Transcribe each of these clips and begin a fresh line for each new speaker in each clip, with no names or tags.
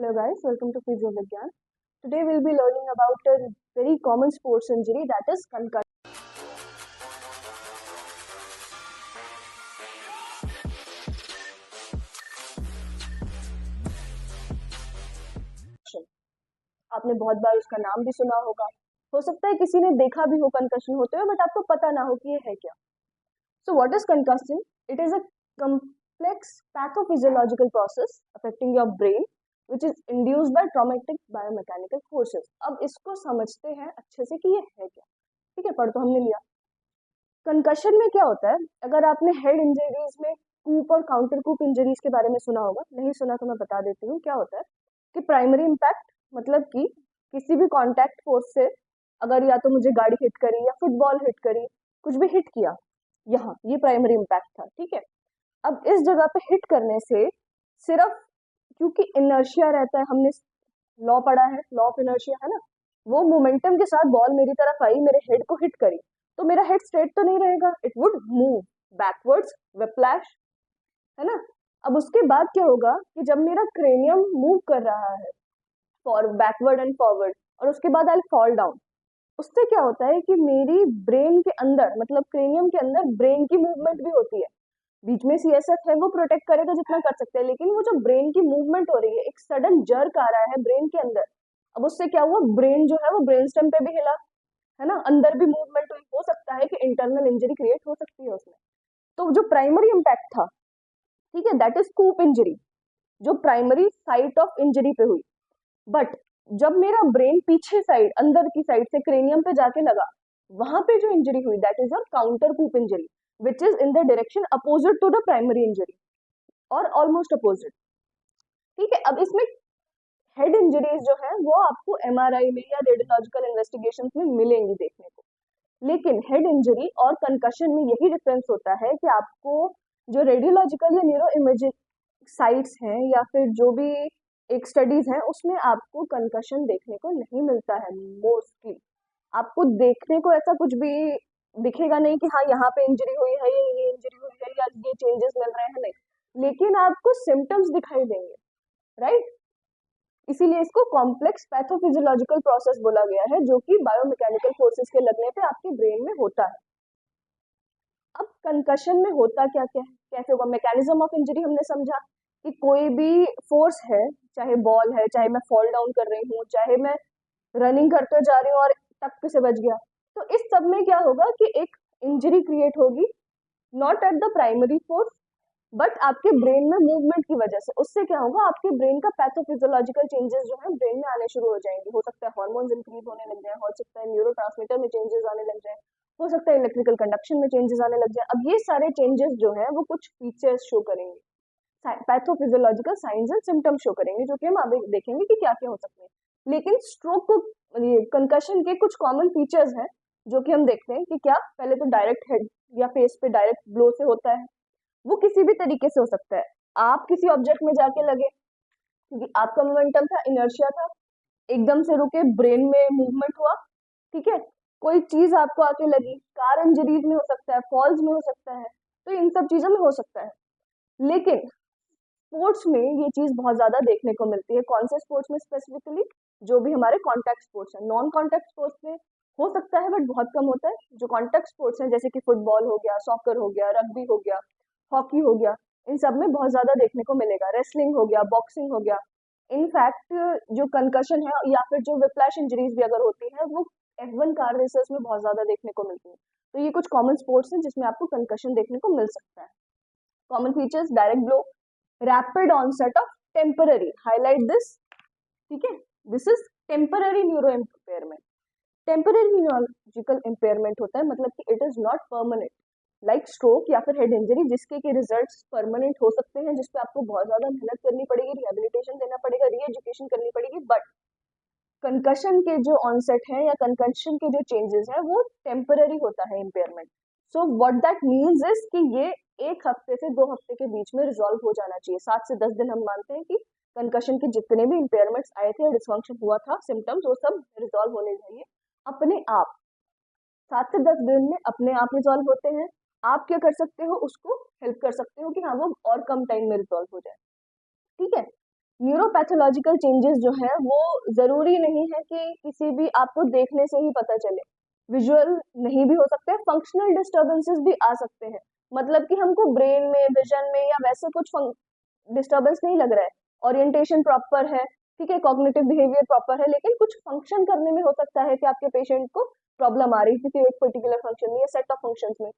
Hello guys, welcome to Physio Vigyan. Today we'll be learning about a very common sports injury, that is concussion. आपने बहुत बार उसका नाम भी सुना होगा, हो सकता है किसी ने देखा भी हो कंकशन होते हुए, बट आपको पता ना हो कि ये है क्या. So what is concussion? It is a complex pathophysiological process affecting your brain which is induced by traumatic biomechanical forces. अब इसको समझते हैं अच्छे से कि ये है क्या. ठीक है, पढ़ तो हमने लिया. कंकशन में क्या होता है, अगर आपने हेड इंजरीज में कूप और काउंटर कूप इंजरीज के बारे में सुना होगा, नहीं सुना तो मैं बता देती हूँ. क्या होता है कि प्राइमरी इम्पैक्ट मतलब कि किसी भी कॉन्टैक्ट फोर्स से अगर या तो मुझे गाड़ी हिट करी या फुटबॉल हिट करी, कुछ भी हिट किया, यहाँ ये प्राइमरी इम्पैक्ट था. ठीक है, अब इस जगह पे हिट करने से सिर्फ क्योंकि इनर्शिया रहता है, हमने लॉ पढ़ा है, लॉ ऑफ इनर्शिया है ना, वो मोमेंटम के साथ बॉल मेरी तरफ आई, मेरे हेड को हिट करी, तो मेरा हेड स्ट्रेट तो नहीं रहेगा, it would move backwards, whiplash, है ना. अब उसके बाद क्या होगा कि जब मेरा क्रेनियम मूव कर रहा है फॉर बैकवर्ड एंड फॉरवर्ड और उसके बाद आई फॉल डाउन, उससे क्या होता है कि मेरी ब्रेन के अंदर मतलब क्रेनियम के अंदर ब्रेन की मूवमेंट भी होती है. बीच में सीएसएफ है, वो प्रोटेक्ट करेगा जितना कर सकते हैं, लेकिन वो जो ब्रेन की मूवमेंट हो रही है, एक सडन जर्क आ रहा है ब्रेन के अंदर. अब उससे क्या हुआ, ब्रेन जो है वो ब्रेन स्टेम पे भी हिला, है ना, अंदर भी मूवमेंट हुई, हो सकता है कि इंटरनल इंजरी क्रिएट हो सकती है उसमें. तो जो प्राइमरी इम्पैक्ट था, ठीक है, दैट इज स्कूप इंजरी, जो प्राइमरी साइट ऑफ इंजरी पे हुई. बट जब मेरा ब्रेन पीछे साइड अंदर की साइड से क्रेनियम पे जाके लगा, वहां पे जो इंजरी हुई, that is a counter coup injury which is in the direction opposite to the primary injury और ऑलमोस्ट अपोजिट. ठीक है, अब इसमें हेड इंजरीज जो है वो आपको एमआरआई में या रेडियोलॉजिकल इन्वेस्टिगेशन में मिलेंगी देखने को, लेकिन हेड इंजरी और कंकशन में यही डिफरेंस होता है कि आपको जो रेडियोलॉजिकल या न्यूरो इमेजिंग साइट्स हैं या फिर जो भी एक स्टडीज हैं, उसमें आपको कंकशन देखने को नहीं मिलता है. मोस्टली आपको देखने को ऐसा कुछ भी दिखेगा नहीं कि हाँ यहाँ पे इंजरी हुई है, ये इंजरी हुई है या ये चेंजेस मिल रहे हैं, नहीं, लेकिन आपको सिम्टम्स दिखाई देंगे, राइट. इसीलिए इसको कॉम्प्लेक्स पैथोफिजियोलॉजिकल प्रोसेस बोला गया है, जो कि बायोमैकेनिकल फोर्सेस के लगने पे आपके ब्रेन में होता है. अब कंकशन में होता क्या क्या है, कैसे होगा, मैकेनिज्म ऑफ इंजरी हमने समझा कि कोई भी फोर्स है, चाहे बॉल है, चाहे मैं फॉल डाउन कर रही हूँ, चाहे मैं रनिंग करते जा रही हूँ और टक से बच गया, तो इस सब में क्या होगा कि एक इंजरी क्रिएट होगी, not at the primary force but आपके ब्रेन में मूवमेंट की वजह से. उससे क्या होगा, आपके ब्रेन का पैथोफिजियोलॉजिकल चेंजेस जो है ब्रेन में आने शुरू हो जाएंगे. हो सकता है हार्मोन्स इंक्रीज होने लग जाए, हो सकता है न्यूरोट्रांसमीटर में चेंजेस आने लग जाए, हो सकता है इलेक्ट्रिकल कंडक्शन में चेंजेस आने लग जाए. अब ये सारे चेंजेस जो है वो कुछ फीचर्स शो करेंगे, pathophysiological science and symptoms show करेंगे, जो कि हम आगे देखेंगे कि क्या क्या हो सकते हैं. लेकिन स्ट्रोक को, ये कंकशन के कुछ कॉमन फीचर्स हैं जो कि हम देखते हैं कि क्या, पहले तो डायरेक्ट हेड या फेस पे डायरेक्ट ब्लो से होता है. वो किसी भी तरीके से हो सकता है, आप किसी ऑब्जेक्ट में जाके लगे क्योंकि आपका मोमेंटम था, इनर्शिया था, एकदम से रुके, ब्रेन में मूवमेंट हुआ, ठीक है, कोई चीज आपको आके लगी, कार इंजरीज में हो सकता है, फॉल्स में हो सकता है, तो इन सब चीजों में हो सकता है. लेकिन स्पोर्ट्स में ये चीज बहुत ज्यादा देखने को मिलती है. कौन से स्पोर्ट्स में स्पेसिफिकली, जो भी हमारे कॉन्टैक्ट स्पोर्ट्स हैं. नॉन कॉन्टैक्ट स्पोर्ट्स में हो सकता है बट बहुत कम होता है. जो कॉन्टैक्ट स्पोर्ट्स हैं जैसे कि फुटबॉल हो गया, सॉकर हो गया, रग्बी हो गया, हॉकी हो गया, इन सब में बहुत ज्यादा देखने को मिलेगा. रेसलिंग हो गया, बॉक्सिंग हो गया. इनफैक्ट जो कंकशन है या फिर जो विप्लैश इंजरीज भी अगर होती है, वो F1 कार रेसर्स में बहुत ज्यादा देखने को मिलती है. तो ये कुछ कॉमन स्पोर्ट्स हैं जिसमें आपको कंकशन देखने को मिल सकता है. Common features, direct blow, rapid onset of temporary, highlight this, ठीक है, this is temporary neuro impairment. Temporary neurological impairment होता है, मतलब कि it is not permanent like stroke या फिर हेड इंजरी, जिसके के रिजल्ट्स परमानेंट हो सकते हैं, जिसपे आपको बहुत ज्यादा मेहनत करनी पड़ेगी, रिहेबिलिटेशन देना पड़ेगा, री एजुकेशन करनी पड़ेगी. बट कंकशन के जो ऑनसेट है या कंकशन के जो चेंजेस है वो टेम्पररी होता है impairment. So what that means is कि ये 1 हफ्ते से 2 हफ्ते के बीच में रिजॉल्व हो जाना चाहिए. 7 से 10 दिन हम मानते हैं कि कंकशन के जितने भी इम्पेयरमेंट्स आए थे, डिस्फंक्शन हुआ था, सिम्टम्स, वो सब रिजॉल्व होने चाहिए अपने आप. 7 से 10 दिन में अपने आप रिजॉल्व होते हैं. आप क्या कर सकते हो, उसको हेल्प कर सकते हो कि हाँ वो और कम टाइम में रिजॉल्व हो जाए. ठीक है, न्यूरोपैथोलॉजिकल चेंजेस जो है वो ज़रूरी नहीं है कि किसी भी आपको देखने से ही पता चले, विजुअल नहीं भी हो सकते हैं, फंक्शनल डिस्टर्बेंसेस भी आ सकते हैं। मतलब कि हमको ब्रेन में, विजन में या वैसे कुछ डिस्टर्बेंस नहीं लग रहा है, ओरिएंटेशन प्रॉपर है, ठीक है, कॉग्निटिव बिहेवियर प्रॉपर है, लेकिन कुछ फंक्शन करने में हो सकता है कि आपके पेशेंट को प्रॉब्लम आ रही है किसी एक पर्टिकुलर फंक्शन में या सेट ऑफ फंक्शंस में।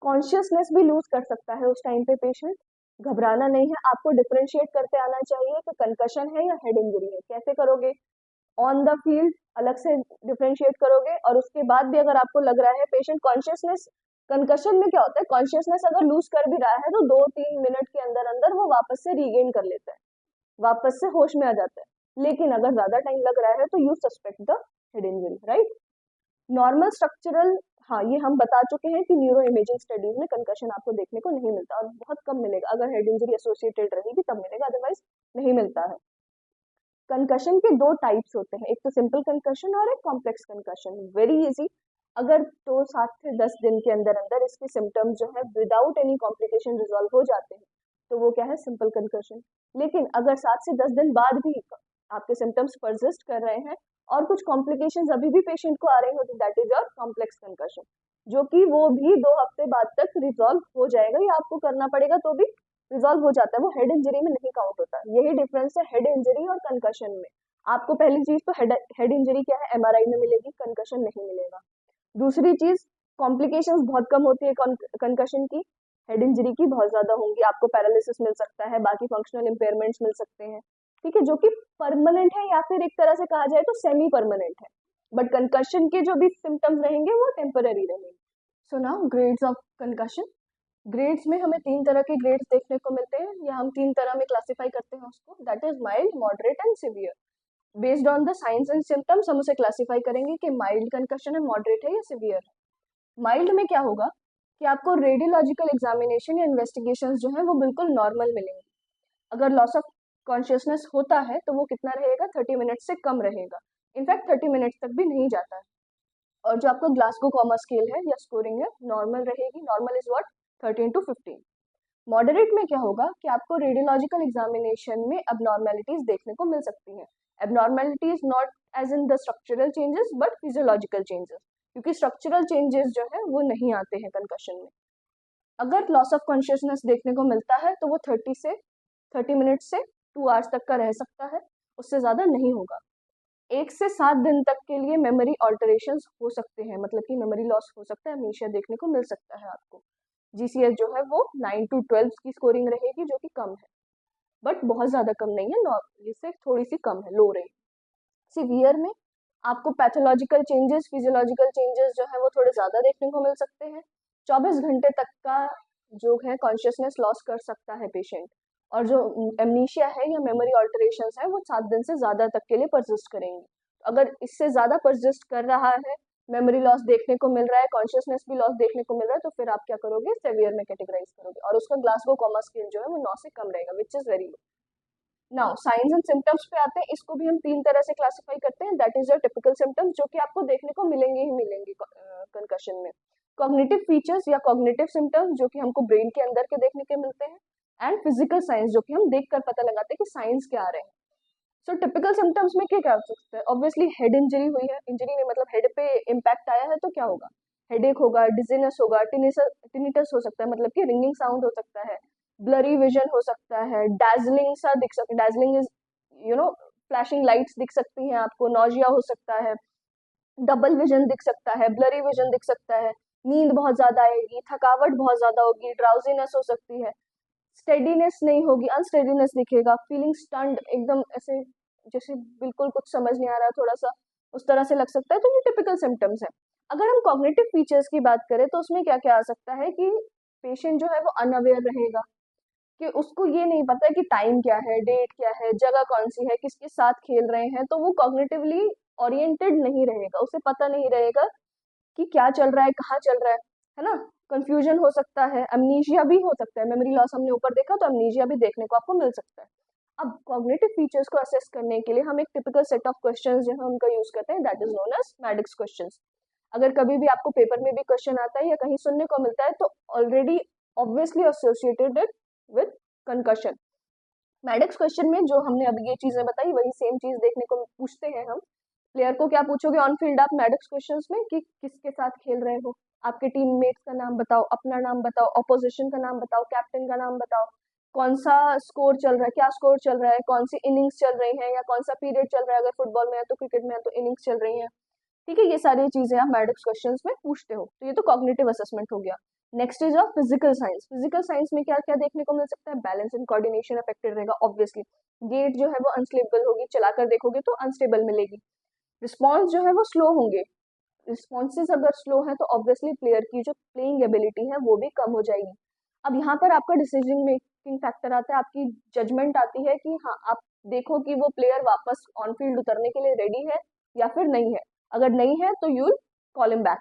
कॉन्शियसनेस भी लूज कर सकता है उस टाइम पे पेशेंट। घबराना नहीं है, आपको डिफरेंशिएट करते आना चाहिए कि कंकशन है या हेड इंजरी है। कैसे करोगे? ऑन द फील्ड अलग से डिफरेंशिएट करोगे, और उसके बाद भी अगर आपको लग रहा है पेशेंट कॉन्शियसनेस, कंकशन में क्या होता है, कॉन्शियसनेस अगर लूज कर भी रहा है तो 2-3 मिनट के अंदर अंदर वो वापस से रीगेन कर लेता है, वापस से होश में आ जाता है। लेकिन अगर ज्यादा टाइम लग रहा है तो you suspect the head injury, right. Normal structural, हाँ ये हम बता चुके हैं कि न्यूरो इमेजिंग स्टडीज में कंकशन आपको देखने को नहीं मिलता, और बहुत कम मिलेगा। अगर हेड इंजरी एसोसिएटेड रहेगी तब मिलेगा, अदरवाइज नहीं मिलता है। कंकशन के दो टाइप्स होते हैं, एक तो सिंपल कंकशन और एक कॉम्प्लेक्स कंकशन। Very easy. अगर तो 7 से 10 दिन के अंदर अंदर इसके सिम्टम्स जो है विदाउट एनी कॉम्प्लिकेशन रिजॉल्व हो जाते हैं तो वो क्या है, सिंपल कंकशन। लेकिन अगर 7 से 10 दिन बाद भी आपके सिम्टम्स परसिस्ट कर रहे हैं और कुछ कॉम्प्लिकेशंस अभी भी पेशेंट को आ रहे हो, तो that is your complex concussion, जो कि वो भी 2 हफ्ते बाद तक रिजॉल्व हो जाएगा, या आपको करना पड़ेगा तो भी रिजॉल्व हो जाता है, वो हेड इंजरी में नहीं काउंट होता। यही डिफरेंस है हेड इंजरी और कंकशन में। आपको पहली चीज तो हेड इंजरी क्या है, एमआरआई में मिलेगी, कंकशन नहीं मिलेगा। दूसरी चीज, कॉम्प्लिकेशंस बहुत कम होती है कंकशन की, हेड इंजरी की बहुत ज्यादा होंगी। आपको पैरालिसिस मिल सकता है, बाकी फंक्शनल इम्पेयरमेंट्स मिल सकते हैं, ठीक है, जो कि परमानेंट है, या फिर एक तरह से कहा जाए तो सेमी परमानेंट है। बट कंकशन के जो भी सिम्टम्स रहेंगे वो टेम्पररी रहेंगे। So now grades of concussion. Grades में हमें 3 तरह के ग्रेड्स देखने को मिलते हैं, या हम 3 तरह में क्लासिफाई करते हैं उसको, that is mild, moderate and severe. Based on the science and symptoms हम उसे क्लासिफाई करेंगे कि माइल्ड कंकशन है, मॉडरेट है या सिवियर है। माइल्ड में क्या होगा कि आपको रेडियोलॉजिकल एग्जामिनेशन या इन्वेस्टिगेशंस जो है वो बिल्कुल नॉर्मल मिलेंगे। अगर लॉस ऑफ कॉन्शियसनेस होता है तो वो कितना रहेगा, 30 मिनट से कम रहेगा, इनफैक्ट 30 मिनट तक भी नहीं जाता है। और जो आपका ग्लासगो कॉमा स्केल है या स्कोरिंग है, नॉर्मल रहेगी। Normal is what, 13 to 15। Moderate में क्या होगा कि आपको रेडियोलॉजिकल एग्जामिनेशन में अबनॉर्मेलिटीज देखने को मिल सकती हैं। Abnormalities not as in the structural changes but physiological changes, क्योंकि स्ट्रक्चरल चेंजेस जो है वो नहीं आते हैं कंकशन में। अगर लॉस ऑफ कॉन्शियसनेस देखने को मिलता है तो वो 30 मिनट से 2 आवर्स तक का रह सकता है, उससे ज़्यादा नहीं होगा। 1 से 7 दिन तक के लिए मेमोरी ऑल्टरेशंस हो सकते हैं, मतलब कि मेमोरी लॉस हो सकता है, अमनीशिया देखने को मिल सकता है आपको। जीसीएस जो है वो 9 to 12 की स्कोरिंग रहेगी, जो कि कम है, बट बहुत ज़्यादा कम नहीं है, इससे थोड़ी सी कम है, लो रहेगी। सीवियर में आपको पैथोलॉजिकल चेंजेस, फिजियोलॉजिकल चेंजेस जो है वो थोड़े ज़्यादा देखने को मिल सकते हैं। 24 घंटे तक का जो है कॉन्शियसनेस लॉस कर सकता है पेशेंट, और जो एमनीशिया है या मेमोरी ऑल्टरेशंस है वो 7 दिन से ज़्यादा तक के लिए परसिस्ट करेंगे। अगर इससे ज़्यादा परसिस्ट कर रहा है, मेमोरी लॉस देखने को मिल रहा है, कॉन्शियसनेस भी लॉस देखने को मिल रहा है, तो फिर आप क्या करोगे, सेवियर में कैटेगराइज करोगे, और उसका ग्लासगो कॉमा स्केल जो है वो 9 से कम रहेगा, which is very low. Now science and symptoms पे आते हैं, इसको भी हम 3 तरह से क्लासिफाई करते हैं, that is your typical symptoms, जो कि आपको देखने को मिलेंगे ही मिलेंगे कंकशन में। कॉग्निटिव फीचर्स या कॉग्निटिव सिम्टम्स, जो कि हमको ब्रेन के अंदर के देखने के मिलते हैं, एंड फिजिकल साइंस, जो कि हम देख कर पता लगाते हैं कि साइंस क्या आ रहे हैं। सो टिपिकल सिम्टम्स में क्या क्या हो सकता है, ऑब्वियसली हेड इंजरी हुई है, इंजरी में मतलब हेड पे इम्पैक्ट आया है, तो क्या होगा, हेडेक होगा, डिजीनेस होगा, टिनिटस हो सकता है, मतलब कि रिंगिंग साउंड हो सकता है, ब्लरी विजन हो सकता है, डैजलिंग सा दिख सकता है, डैजलिंग इज फ्लैशिंग लाइट्स दिख सकती हैं आपको, नॉजिया हो सकता है, डबल विजन दिख सकता है, ब्लरी विजन दिख सकता है, नींद बहुत ज्यादा आएगी, थकावट बहुत ज्यादा होगी, ड्राउजीनेस हो सकती है, स्टेडीनेस नहीं होगी, अनस्टेडीनेस दिखेगा, फीलिंग स्टन्ड, एकदम ऐसे जैसे बिल्कुल कुछ समझ नहीं आ रहा, थोड़ा सा उस तरह से लग सकता है, तो ये टिपिकल सिम्टम्स है। अगर हम कॉग्निटिव फीचर्स की बात करें तो उसमें क्या क्या आ सकता है कि पेशेंट जो है वो अनअवेयर रहेगा, कि उसको ये नहीं पता है कि टाइम क्या है, डेट क्या है, जगह कौन सी है, किसके साथ खेल रहे हैं, तो वो कॉग्निटिवली ओरिएंटेड नहीं रहेगा, उसे पता नहीं रहेगा कि क्या चल रहा है, कहाँ चल रहा है ना। कंफ्यूजन हो सकता है, अमनीशिया भी हो सकता है, मेमोरी लॉस हमने ऊपर देखा, तो अमनीशिया भी देखने को आपको मिल सकता है। अब कॉग्निटिव फीचर्स को असेस करने के लिए हम एक टिपिकल सेट ऑफ क्वेश्चंस जो है उनका यूज करते हैं, that is known as medics questions. अगर कभी भी आपको पेपर में भी क्वेश्चन आता है या कहीं सुनने को मिलता है, तो already obviously associated with concussion. मैडेक्स क्वेश्चन में जो हमने अभी ये चीजें बताई वही सेम चीज देखने को पूछते हैं हम। प्लेयर को क्या पूछोगे ऑन फील्ड आप मैडेक्स क्वेश्चंस में कि किसके साथ खेल रहे हो, आपके टीममेट्स का नाम बताओ, अपना नाम बताओ, ऑपोजिशन का नाम बताओ, कैप्टन का नाम बताओ, कौन सा स्कोर चल रहा है, क्या स्कोर चल रहा है, कौन सी इनिंग्स चल रही है या कौन सा पीरियड चल रहा है, अगर फुटबॉल में है तो क्रिकेट में है तो इनिंग्स चल रही है। ठीक है, ये सारी चीजें आप मैडेक्स क्वेश्चंस में पूछते हो। तो ये तो कॉग्निटिव असेसमेंट हो गया। Next is of physical science. Physical science में क्या क्या देखने को मिल सकता है, बैलेंस एंड कोऑर्डिनेशन अफेक्टेड रहेगा ऑब्वियसली। गेट जो है वो अनस्टेबल होगी, चलाकर देखोगे तो अनस्टेबल मिलेगी। रिस्पॉन्स जो है वो स्लो होंगे, रिस्पॉन्सेज अगर स्लो है तो ऑब्वियसली प्लेयर की जो प्लेइंग एबिलिटी है वो भी कम हो जाएगी। अब यहाँ पर आपका डिसीजन मेकिंग फैक्टर आता है, आपकी जजमेंट आती है कि हाँ आप देखो कि वो प्लेयर वापस ऑन फील्ड उतरने के लिए रेडी है या फिर नहीं है। अगर नहीं है तो यू कॉल हिम बैक।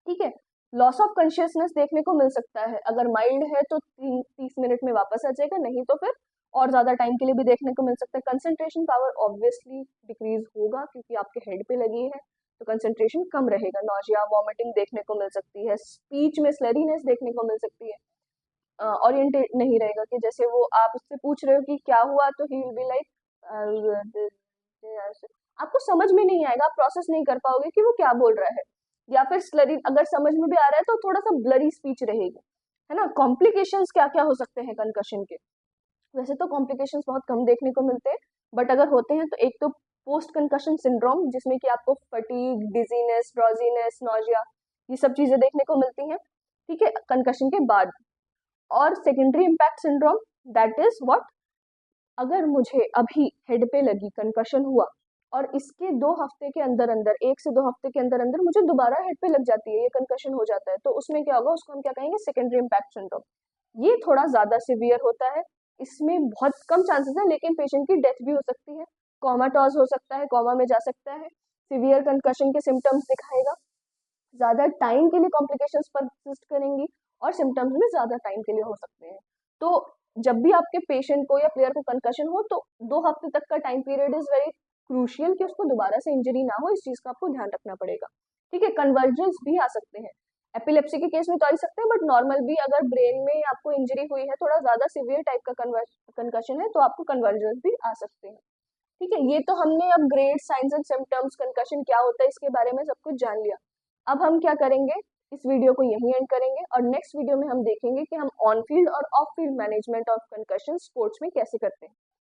ठीक है, लॉस ऑफ कॉन्शियसनेस देखने को मिल सकता है, अगर माइल्ड है तो 30 मिनट में वापस आ जाएगा, नहीं तो फिर और ज्यादा टाइम के लिए भी देखने को मिल सकता है। कंसंट्रेशन पावर ऑब्वियसली डिक्रीज होगा क्योंकि आपके हेड पे लगी है तो कंसंट्रेशन कम रहेगा। नॉजिया वॉमिटिंग देखने को मिल सकती है, स्पीच में स्लरीनेस देखने को मिल सकती है, ओरिएंटेड नहीं रहेगा कि जैसे वो आप उससे पूछ रहे हो कि क्या हुआ तो ही विल बी लाइक, आपको समझ में नहीं आएगा, आप प्रोसेस नहीं कर पाओगे कि वो क्या बोल रहा है। या फिर स्लरी अगर समझ में भी आ रहा है तो थोड़ा सा ब्लरी स्पीच रहेगी, है ना। कॉम्प्लिकेशंस क्या क्या हो सकते हैं कंकशन के, वैसे तो कॉम्प्लिकेशंस बहुत कम देखने को मिलते हैं, बट अगर होते हैं तो एक तो पोस्ट कंकशन सिंड्रोम जिसमें कि आपको फटीग, डिजीनेस, ड्रॉजीनेस, नॉजिया ये सब चीजें देखने को मिलती हैं, ठीक है, कंकशन के बाद। और secondary impact syndrome, that is what, अगर मुझे अभी हेड पे लगी, कंकशन हुआ और इसके 2 हफ्ते के अंदर अंदर, 1 से 2 हफ्ते के अंदर अंदर मुझे दोबारा हेड पे लग जाती है, ये कंकशन हो जाता है, तो उसमें क्या होगा, उसको हम क्या कहेंगे, सेकेंडरी इम्पैक्ट सिंड्रोम। ये थोड़ा ज्यादा सिवियर होता है, इसमें बहुत कम चांसेस है लेकिन पेशेंट की डेथ भी हो सकती है, कोमाटोज हो सकता है, कोमा में जा सकता है, सिवियर कंकशन के सिम्टम्स दिखाएगा, ज्यादा टाइम के लिए कॉम्प्लिकेशंस परसिस्ट करेंगी और सिम्टम्स भी ज्यादा टाइम के लिए हो सकते हैं। तो जब भी आपके पेशेंट को या प्लेयर को कंकशन हो तो 2 हफ्ते तक का time period is very crucial कि उसको दोबारा से इंजरी ना हो, इस चीज का आपको ध्यान रखना पड़ेगा। ठीक है, कन्वर्जेंस भी आ सकते हैं, एपिलेप्सी के केस में तो आ ही सकते हैं, बट नॉर्मल भी अगर ब्रेन में आपको इंजरी हुई है, थोड़ा ज्यादा सिवियर टाइप का कंकशन है तो आपको कन्वर्जेंस भी आ सकते हैं। ठीक है, ये तो हमने अब grade, science and symptoms, concussion क्या होता है इसके बारे में सब कुछ जान लिया। अब हम क्या करेंगे, इस वीडियो को यहीं एंड करेंगे और नेक्स्ट वीडियो में हम देखेंगे कि हम ऑन फील्ड और of field management of concussion sports में कैसे करते हैं।